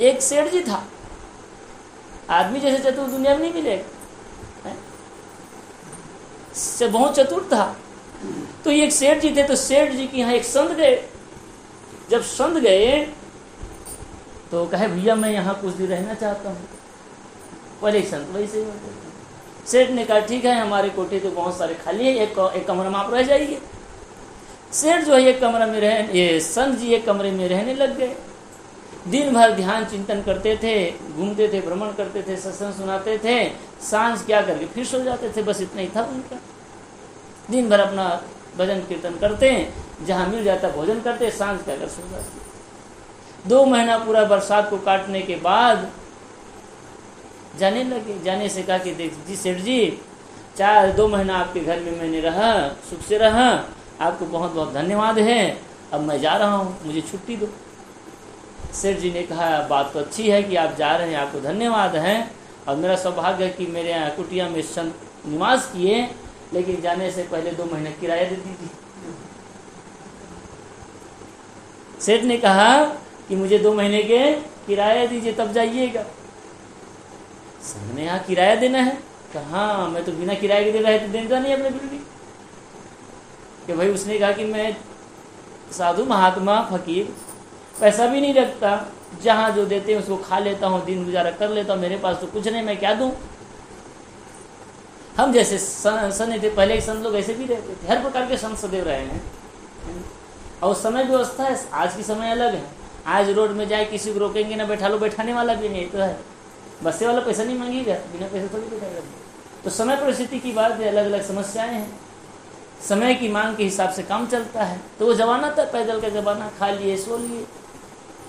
एक सेठ जी था, आदमी जैसे चतुर दुनिया में नहीं मिलेगा, से बहुत चतुर था। तो ये एक सेठ जी थे, तो सेठ जी के यहाँ एक संत गए। जब संत गए तो कहे भैया मैं यहाँ कुछ दिन रहना चाहता हूँ। पहले संत वैसे ही होते थे। सेठ ने कहा ठीक है, हमारे कोठे तो बहुत सारे खाली है, एक कमरा में आप रह जाइए। सेठ जो है एक कमरा में ये संत जी एक कमरे में रहने लग गए। दिन भर ध्यान चिंतन करते थे, घूमते थे, भ्रमण करते थे, सत्संग सुनाते थे, सांझ क्या करके फिर सो जाते थे। बस इतना ही था उनका। दिन भर अपना भजन कीर्तन करते, जहाँ मिल जाता भोजन करते, सांझ क्या कर सो जाते। 2 महीना पूरा बरसात को काटने के बाद जाने लगे। जाने से कहा कि देख जी सेठ जी, 2 महीना आपके घर में मैंने रहा, सुख से रहा, आपको बहुत बहुत धन्यवाद है। अब मैं जा रहा हूँ, मुझे छुट्टी दो। सेठ जी ने कहा बात तो अच्छी है कि आप जा रहे हैं, आपको धन्यवाद है, और मेरा सौभाग्य है कि मेरे यहाँ कुटिया में संत निवास किए, लेकिन जाने से पहले 2 महीने किराया दे दीजिए। सेठ ने कहा कि मुझे 2 महीने के किराया दीजिए तब जाइएगा। संत ने यहाँ किराया देना है? कहा मैं तो बिना किराए के दे रहा है, तो देता नहीं अपने बिल्डिंग कि भाई। उसने कहा कि मैं साधु महात्मा फकीर, पैसा भी नहीं रखता, जहाँ जो देते हैं उसको खा लेता हूँ, दिन गुजारा कर लेता हूँ, मेरे पास तो कुछ नहीं, मैं क्या दूँ। हम जैसे सन थे पहले, संत लोग ऐसे भी रहते थे, हर प्रकार के संत सदैव रहे हैं। और समय व्यवस्था है, आज की समय अलग है। आज रोड में जाए किसी को रोकेंगे ना, बैठा लो, बैठाने वाला भी नहीं तो है। बस्से वाला पैसा नहीं मांगेगा, बिना पैसे थोड़ी बैठाएगा। तो समय परिस्थिति की बात है, अलग अलग समस्याएं हैं, समय की मांग के हिसाब से काम चलता है। तो वो जमाना था पैदल का जमाना, खा लिए सो लिए,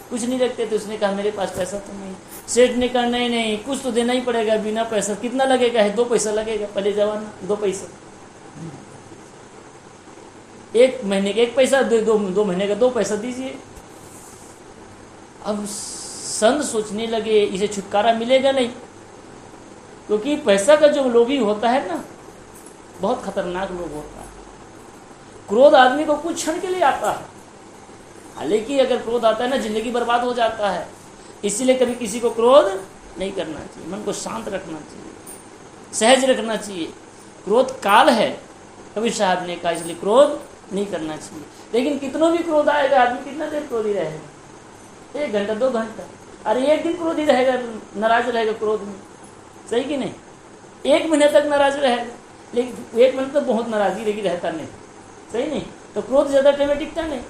कुछ नहीं रखते। तो उसने कहा मेरे पास पैसा तो नहीं। सेठ ने कहा नहीं नहीं, कुछ तो देना ही पड़ेगा, बिना पैसा कितना लगेगा है? 2 पैसा लगेगा, पहले जमाना 2 पैसा। 1 महीने का 1 पैसा, 2 महीने का 2 पैसा दीजिए। अब संत सोचने लगे इसे छुटकारा मिलेगा नहीं, क्योंकि पैसा का जो लोभी होता है ना, बहुत खतरनाक लोग होता है। क्रोध आदमी को कुछ क्षण के लिए आता है, हालांकि अगर क्रोध आता है ना, जिंदगी बर्बाद हो जाता है। इसीलिए कभी किसी को क्रोध नहीं करना चाहिए, मन को शांत रखना चाहिए, सहज रखना चाहिए। क्रोध काल है, कबीर साहब ने कहा, इसलिए क्रोध नहीं करना चाहिए। लेकिन कितनों भी क्रोध आएगा, आदमी कितना देर क्रोधी रहेगा? 1 घंटा 2 घंटा, अरे 1 दिन क्रोधी रहेगा, नाराज रहेगा क्रोध में, सही कि नहीं? 1 महीने तक नाराज रहेगा, लेकिन 1 महीने तो बहुत नाराजगी रहेगी, रहता नहीं, सही नहीं? तो क्रोध ज्यादा टाइम में टिकता नहीं।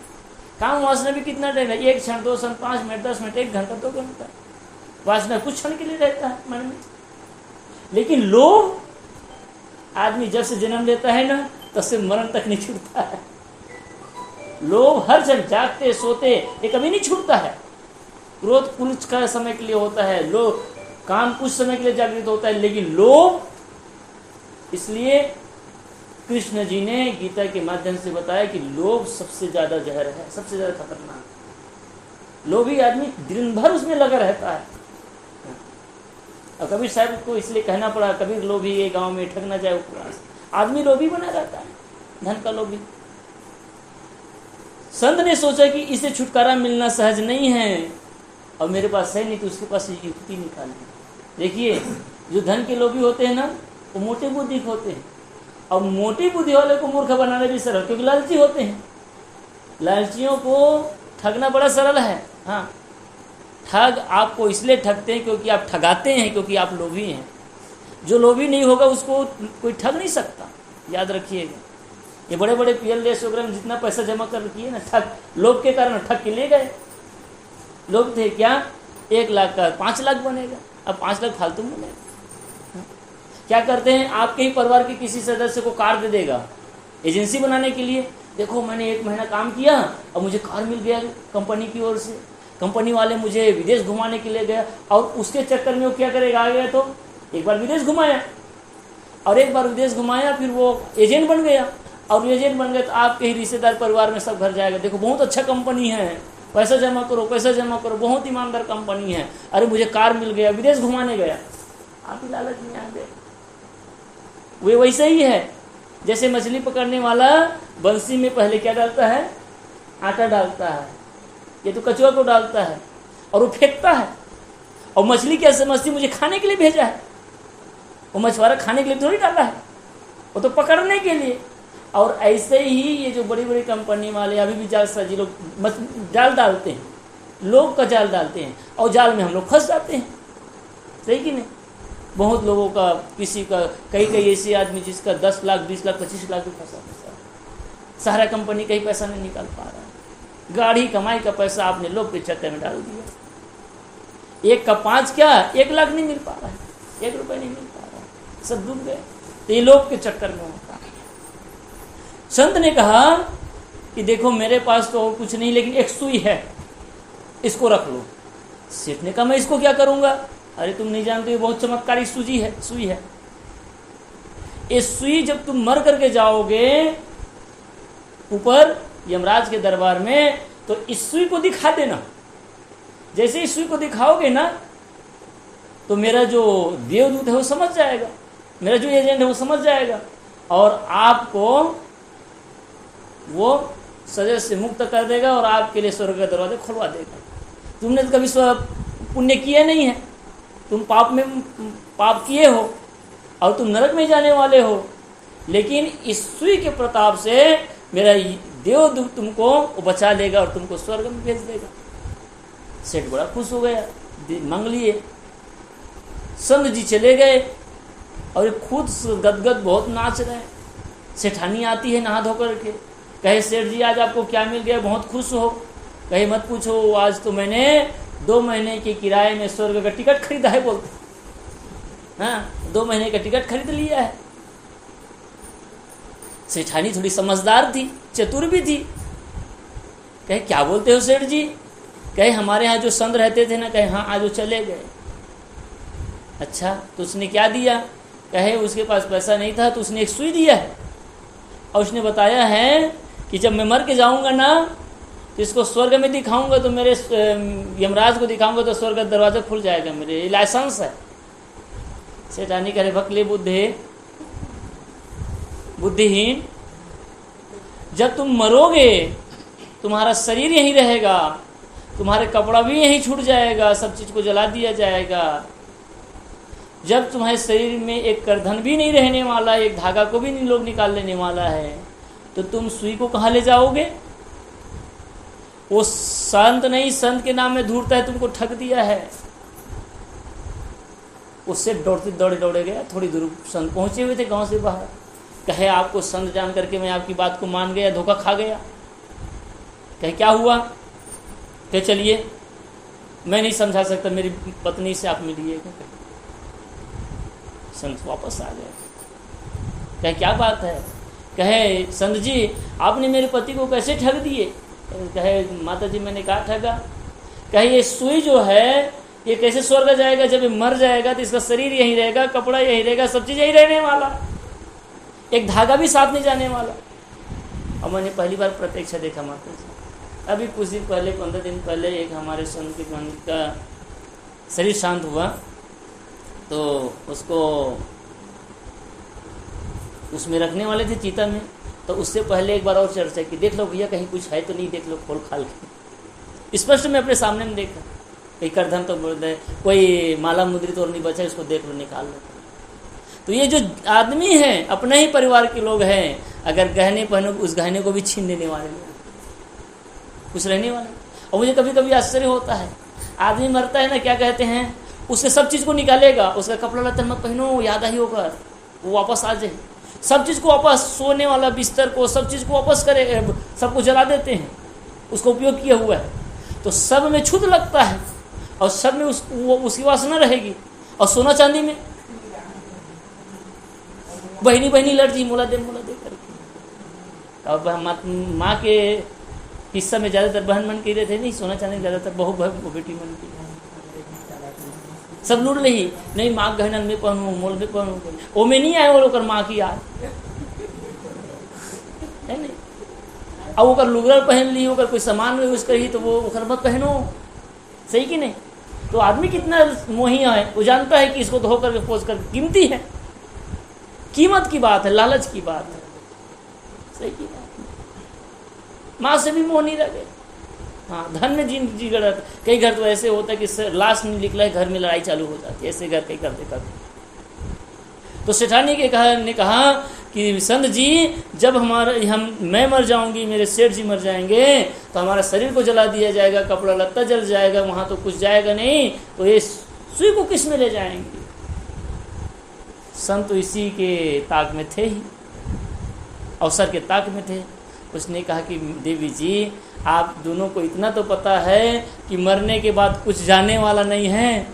काम वासना भी कितना टाइम है? 1 क्षण, 2 क्षण, 5 मिनट, 10 मिनट, 1 घंटा 2 घंटा, वासना कुछ क्षण के लिए रहता है मन में। लेकिन लोभ आदमी जब से जन्म लेता है ना, तब से मरण तक नहीं छूटता है। लोभ हर क्षण, जागते सोते, ये कभी नहीं छूटता है। क्रोध कुछ का समय के लिए होता है, लोभ काम कुछ समय के लिए जागृत होता है, लेकिन लोभ, इसलिए कृष्ण जी ने गीता के माध्यम से बताया कि लोभ सबसे ज्यादा जहर है, सबसे ज्यादा खतरनाक। लोभी आदमी दिन भर उसमें लगा रहता है। और कबीर साहब को इसलिए कहना पड़ा, कबीर लोभी ये गांव में ठग ना जाए उपरास। आदमी लोभी बना रहता है, धन का लोभी। संत ने सोचा कि इसे छुटकारा मिलना सहज नहीं है, और मेरे पास है नहीं, तो उसके पास युक्ति निकाली। देखिए, जो धन के लोभी होते हैं ना, वो मोटे बुद्धि होते हैं, और मोटी बुद्धि वाले को मूर्ख बनाना भी सरल, क्योंकि लालची होते हैं। लालचियों को ठगना बड़ा सरल है। हाँ, ठग आपको इसलिए ठगते हैं क्योंकि आप ठगाते हैं, क्योंकि आप लोभी हैं। जो लोभी नहीं होगा उसको कोई ठग नहीं सकता, याद रखिएगा। ये बड़े बड़े PLS वगैरह में जितना पैसा जमा कर रखिए ना, ठग, लोभ के कारण ठग के ले गए। लोग थे क्या, 1 लाख का 5 लाख बनेगा, अब 5 लाख फालतू बनेगा। क्या करते हैं, आपके ही परिवार के किसी सदस्य को कार दे देगा एजेंसी बनाने के लिए। देखो मैंने 1 महीना काम किया और मुझे कार मिल गया कंपनी की ओर से, कंपनी वाले मुझे विदेश घुमाने के लिए गया, और उसके चक्कर में वो क्या करेगा, आ गया तो एक बार विदेश घुमाया, और एक बार विदेश घुमाया, फिर वो एजेंट बन गया, और एजेंट बन गए तो आपके ही रिश्तेदार परिवार में सब घर जाएगा, देखो बहुत अच्छा कंपनी है, पैसा जमा करो, पैसा जमा करो, बहुत ईमानदार कंपनी है, अरे मुझे कार मिल गया, विदेश घुमाने गया। आप ही लालच में आ गए। वे वैसे ही है, जैसे मछली पकड़ने वाला बंसी में पहले क्या डालता है, आटा डालता है, ये तो कचुआ को डालता है, और वो फेंकता है, और मछली क्या समझती मुझे खाने के लिए भेजा है? वो मछुआरा खाने के लिए थोड़ी डाला है, वो तो पकड़ने के लिए। और ऐसे ही ये जो बड़ी बड़ी कंपनी वाले अभी भी जाल साजी लोग जाल डालते हैं, लोग का जाल डालते हैं और जाल में हम लोग फंस जाते हैं, सही कि नहीं? बहुत लोगों का, किसी का, कई ऐसे आदमी जिसका 10 लाख 20 लाख 25 लाख भी फंसा, सारा कंपनी कहीं पैसा नहीं निकाल पा रहा है। गाड़ी कमाई का पैसा आपने लोग के चक्कर में डाल दिया। 1 का 5 क्या 1 लाख नहीं मिल पा रहा है, 1 रुपये नहीं मिल पा रहा है, सब डूब गए। तो ये लोग के चक्कर में होता है। संत ने कहा कि देखो मेरे पास तो कुछ नहीं, लेकिन एक सुई है, इसको रख लो। सेठ ने कहा मैं इसको क्या करूंगा? अरे तुम नहीं जानते, ये बहुत चमत्कारी सुई है। ये सुई जब तुम मर करके जाओगे ऊपर यमराज के दरबार में, तो इस सुई को दिखा देना। जैसे इस सुई को दिखाओगे ना, तो मेरा जो देवदूत है वो समझ जाएगा, मेरा जो एजेंट है वो समझ जाएगा, और आपको वो सजा से मुक्त कर देगा और आपके लिए स्वर्ग का दरवाजा खुलवा देगा। तुमने तो कभी पुण्य किए नहीं है, तुम पाप किए हो और तुम नरक में जाने वाले हो, लेकिन इस सुई के प्रताप से मेरा देवदूत तुमको बचा लेगा और तुमको स्वर्ग में भेज देगा। सेठ बड़ा खुश हो गया, मांग लिए। संत जी चले गए और खुद गदगद बहुत नाच रहे हैं। सेठानी आती है नहा धो करके, कहे सेठ जी आज आपको क्या मिल गया, बहुत खुश हो? कहे मत पूछो, आज तो मैंने 2 महीने के किराए में स्वर्ग का टिकट खरीदा है। बोलते हाँ, 2 महीने का टिकट खरीद लिया है। सेठानी थोड़ी समझदार थी, चतुर भी थी। कहे क्या बोलते हो सेठ जी? कहे हमारे यहाँ जो संत रहते थे ना, कहे हाँ आज वो चले गए। अच्छा, तो उसने क्या दिया? कहे उसके पास पैसा नहीं था, तो उसने एक सुई दिया है और उसने बताया है कि जब मैं मर के जाऊंगा ना, तो इसको स्वर्ग में दिखाऊंगा, तो मेरे यमराज को दिखाऊंगा तो स्वर्ग का दरवाजा खुल जाएगा, मेरे लाइसेंस है। सेठानी करे भकले बुद्धिहीन, जब तुम मरोगे तुम्हारा शरीर यहीं रहेगा, तुम्हारे कपड़ा भी यहीं छूट जाएगा, सब चीज को जला दिया जाएगा। जब तुम्हारे शरीर में एक करधन भी नहीं रहने वाला, एक धागा को भी नहीं लोग निकाल लेने वाला है, तो तुम सुई को कहाँ ले जाओगे? वो संत नहीं, संत के नाम में धूर्ता है, तुमको ठग दिया है। उससे दौड़े गया। थोड़ी दूर संत पहुंचे हुए थे गांव से बाहर। कहे आपको संत जान करके मैं आपकी बात को मान गया, धोखा खा गया। कहे क्या हुआ? कहे चलिए, मैं नहीं समझा सकता, मेरी पत्नी से आप मिलिएगा। संत वापस आ गए। कहे क्या बात है? कहे संत जी आपने मेरे पति को कैसे ठग दिए? कहे माता जी मैंने कहा ठगा? कहे ये सुई जो है ये कैसे स्वर्ग जाएगा? जब ये मर जाएगा तो इसका शरीर यहीं रहेगा, कपड़ा यहीं रहेगा, सब चीज यहीं रहने वाला, एक धागा भी साथ नहीं जाने वाला। और मैंने पहली बार प्रत्यक्ष देखा माता जी। अभी कुछ दिन पहले, 15 दिन पहले, एक हमारे संत का शरीर शांत हुआ, तो उसको उसमें रखने वाले थे चीता में, तो उससे पहले एक बार और चर्चा की, देख लो भैया कहीं कुछ है तो नहीं, देख लो खोल खाल के। स्पष्ट में अपने सामने में देखा, कहीं करधन तो बोल रहे, कोई माला मुद्रित और नहीं बचा, इसको देख लो, निकाल लो। तो ये जो आदमी है अपने ही परिवार के लोग हैं, अगर गहने पहनो उस गहने को भी छीन लेने वाले लोग, कुछ रहने वाले। और मुझे कभी कभी आश्चर्य होता है, आदमी मरता है ना, क्या कहते हैं, उससे सब चीज़ को निकालेगा, उसका कपड़ा लत्ता मत पहनो, याद ही होकर वो वापस आ जाए, सब चीज़ को वापस, सोने वाला बिस्तर को, सब चीज़ को वापस करे, सबको जला देते हैं, उसका उपयोग किया हुआ है, तो सब में छुत लगता है और सब में उसकी वासना रहेगी। और सोना चांदी में बहनी लड़ती मोला दे करके। अब माँ के हिस्सा में ज़्यादातर बहन मन के रहे थे, नहीं सोना चांदी ज़्यादातर बहू बेटी मन की, सब लूट रही, नहीं माँ गहना में पहनू, मोल में पहनू, वो में नहीं आए वो लोग माँ की याद है नहीं। अब वो लुगड़ा पहन ली, वो कोई सामान में यूज करी तो वो मत पहनो, सही कि नहीं? तो आदमी कितना मोहिया है, वो जानता है कि इसको धो करके पोस कर कीमती है, कीमत की बात है, लालच की बात है, सही की बात। माँ से भी मोह नहीं रह गए, हाँ, धन में जी गड़त। कई घर तो ऐसे होता है कि लाश नहीं निकला है, घर में लड़ाई चालू हो जाती है, ऐसे घर कई करते करते। तो सेठानी ने कहा कि संत जी, जब मैं मर जाऊंगी, मेरे सेठ जी मर जाएंगे, तो हमारा शरीर को जला दिया जाएगा, कपड़ा लत्ता जल जाएगा, वहां तो कुछ जाएगा नहीं, तो ये सुई को किस में ले जाएंगे? संत तो इसी के ताक में थे ही, अवसर के ताक में थे। उसने कहा कि देवी जी, आप दोनों को इतना तो पता है कि मरने के बाद कुछ जाने वाला नहीं है,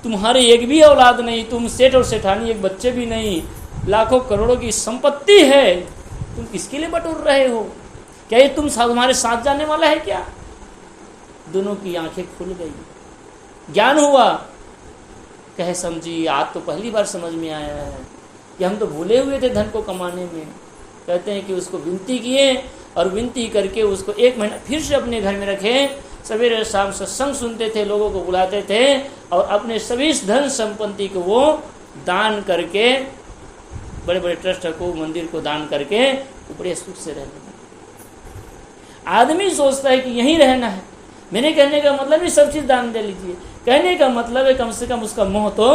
तुम्हारे एक भी औलाद नहीं, तुम सेठ और सेठानी एक बच्चे भी नहीं, लाखों करोड़ों की संपत्ति है, तुम किसके लिए बटोर रहे हो? क्या ये तुम्हारे साथ जाने वाला है क्या? दोनों की आंखें खुल गई, ज्ञान हुआ। कहे समझी, आज तो पहली बार समझ में आया है कि हम तो भूले हुए थे धन को कमाने में। कहते हैं कि उसको विनती किए और विनती करके उसको 1 महीना फिर से अपने घर में रखे। सवेरे शाम सत्संग सुनते थे, लोगों को बुलाते थे और अपने सभी धन संपत्ति को वो दान करके, बड़े बड़े ट्रस्ट को, मंदिर को दान करके बड़े सुख से रहने लगे। आदमी सोचता है कि यहीं रहना है। मेरे कहने का मतलब भी सब चीज दान दे लीजिए, कहने का मतलब है कम से कम उसका मोह तो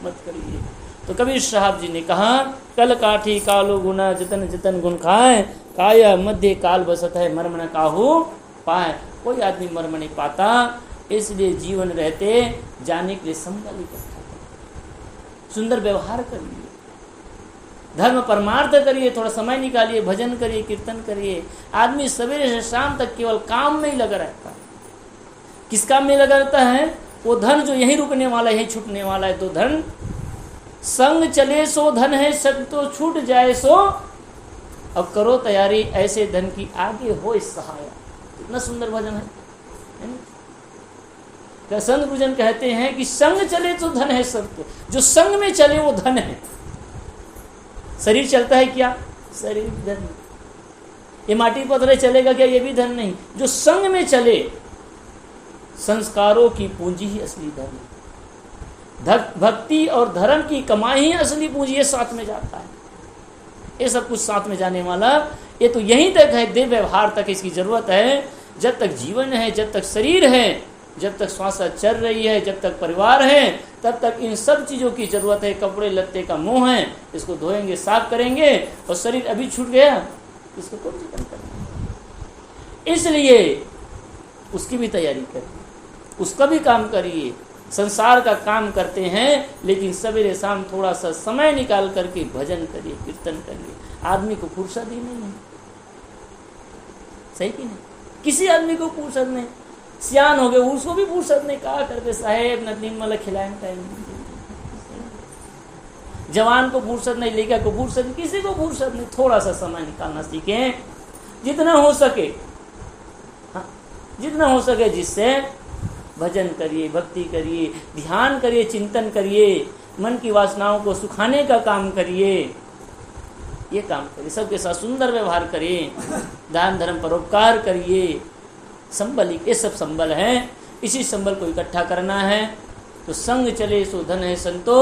मत करिए। तो कबीर साहब जी ने कहा, कल काठी कालो गुना जतन जतन गुण खाए, काया मध्य काल बसत है मर्म न काहू पाए। कोई आदमी मर्म नहीं पाता, इसलिए जीवन रहते जाने के लिए संबल इकट्ठा करिए, सुंदर व्यवहार करिए, धर्म परमार्थ करिए, थोड़ा समय निकालिए, भजन करिए, कीर्तन करिए। आदमी सवेरे से शाम तक केवल काम में ही लगा रहता है। किस काम में लगा रहता है? वो धन जो यहीं रुकने वाला है, यहीं छूटने वाला है। तो धन संग चले सो धन है, सग तो छूट जाए सो। अब करो तैयारी, ऐसे धन की आगे हो सहाया। इतना सुंदर भजन है ना? संत गुरुजन कहते हैं कि संग चले तो धन है सब, तो जो संग में चले वो धन है। शरीर चलता है क्या? शरीर धन। ये माटी पत्थर चलेगा क्या? ये भी धन नहीं। जो संग में चले, संस्कारों की पूंजी ही असली धन है। भक्ति और धर्म की कमाई ही असली पूंजी, ये साथ में जाता है। ये सब कुछ साथ में जाने वाला, ये तो यहीं तक है, देह व्यवहार तक इसकी जरूरत है। जब तक जीवन है, जब तक शरीर है, जब तक श्वास चल रही है, जब तक परिवार है, तब तक इन सब चीजों की जरूरत है। कपड़े लत्ते का मोह है, इसको धोएंगे, साफ करेंगे, और शरीर अभी छूट गया, इसको कौन चिकन करना। इसलिए उसकी भी तैयारी करिए, उसका भी काम करिए। संसार का काम करते हैं, लेकिन सवेरे शाम थोड़ा सा समय निकाल करके भजन करिए, कीर्तन करिए। आदमी को फुर्सत ही नहीं है, सही कि नहीं? किसी आदमी को फुर्सत नहीं। सियान हो गए, उसको भी फुर्सत नहीं। कहा करते साहेब न तीन मतलब खिलाए टाइम। जवान को फुर्सत नहीं, लड़का को फुर्सत नहीं, किसी को फुर्सत नहीं। थोड़ा सा समय निकालना सीखें, जितना हो सके। हाँ, जितना हो सके, जिससे भजन करिए, भक्ति करिए, ध्यान करिए, चिंतन करिए, मन की वासनाओं को सुखाने का काम करिए। ये काम करिए, सबके साथ सुंदर व्यवहार करिए, दान धर्म परोपकार करिए। संबल, ये सब संबल हैं। इसी संबल को इकट्ठा करना है। तो संग चले सो धन है संतो,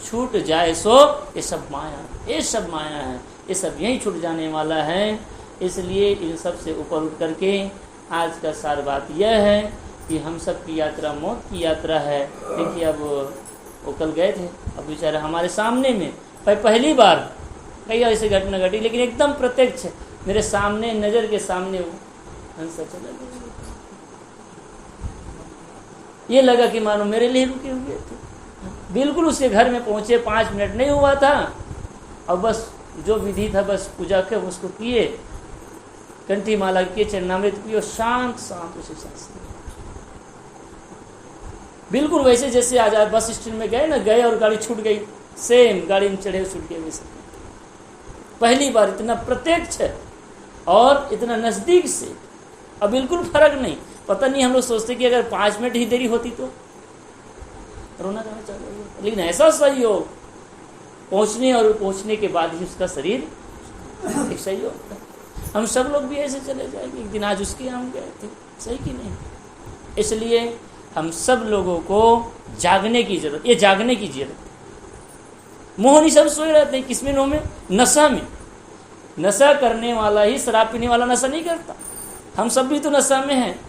छूट जाए सो ये सब माया। ये सब माया है, ये सब यहीं छूट जाने वाला है। इसलिए इन सब से ऊपर उठ करके आज का सार बात यह है कि हम सब की यात्रा मौत की यात्रा है। देखिए, अब वो कल गए थे, अब बेचारा हमारे सामने में पहली बार, कई ऐसी घटना घटी, लेकिन एकदम प्रत्यक्ष मेरे सामने, नज़र के सामने वो हंस चला गया। ये लगा कि मानो मेरे लिए रुके हुए थे। बिल्कुल उसके घर में पहुंचे, 5 मिनट नहीं हुआ था, और बस जो विधि था बस पूजा के उसको किए, कंठी माला किए, चरणामृत किए, और शांत शांत उसे सांस लिया। बिल्कुल वैसे जैसे आज बस स्टैंड में गए ना, गए और गाड़ी छूट गई, सेम गाड़ी में चढ़े छूट गए वैसे। पहली बार इतना प्रत्यक्ष और इतना नजदीक से, अब बिल्कुल फर्क नहीं। पता नहीं, हम लोग सोचते कि अगर 5 मिनट ही देरी होती तो रोना गाना चल रही है, लेकिन ऐसा सहयोग पहुंचने और पहुंचने के बाद ही उसका शरीर एक सहयोग। हम सब लोग भी ऐसे चले जाएंगे एक दिन। आज उसके यहाँ गए थे, सही कि नहीं? इसलिए हम सब लोगों को जागने की जरूरत, ये जागने की जरूरत। मोह नहीं, सब सोए रहते हैं। किसमें? मोह में, नशा में। नशा करने वाला ही, शराब पीने वाला नशा नहीं करता। हम सब भी तो नशा में हैं।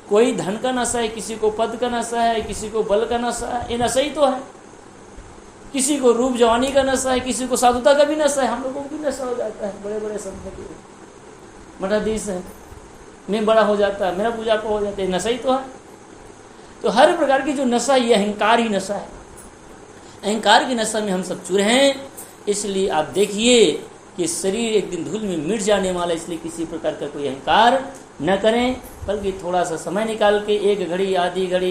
कोई धन का नशा है, किसी को पद का नशा है, किसी को बल का नशा है, ये नशा ही तो है। किसी को रूप जवानी का नशा है, किसी को साधुता का भी नशा है। हम लोगों को भी नशा हो जाता है। बड़े बड़े संत के मठाधीश है, मैं बड़ा हो जाता है, मेरा पूजा पाठ हो जाता है, नशा ही तो है। तो हर प्रकार की जो नशा, ये अहंकार ही नशा है। अहंकार की नशा में हम सब चूर हैं। इसलिए आप देखिए कि शरीर एक दिन धूल में मिट जाने वाला, इसलिए किसी प्रकार का कोई अहंकार न करें, बल्कि थोड़ा सा समय निकाल के एक घड़ी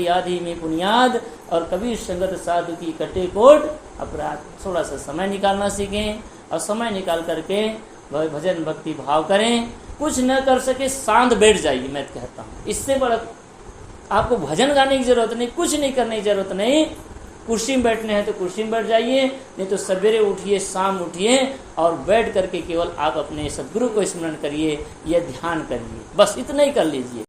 आधी में बुनियाद और कबीर संगत साधु की कटे कोट अपराध, थोड़ा सा समय निकालना सीखें और समय निकाल करके भजन भक्ति भाव करें। कुछ न कर सके शांत बैठ जाइए, मैं कहता हूँ। इससे बड़ा आपको भजन गाने की जरूरत नहीं, कुछ नहीं करने की जरूरत नहीं। कुर्सी में बैठने हैं तो कुर्सी में बैठ जाइए, नहीं तो सवेरे उठिए, शाम उठिए और बैठ करके केवल आप अपने सदगुरु को स्मरण करिए, यह ध्यान करिए, बस इतना ही कर लीजिए।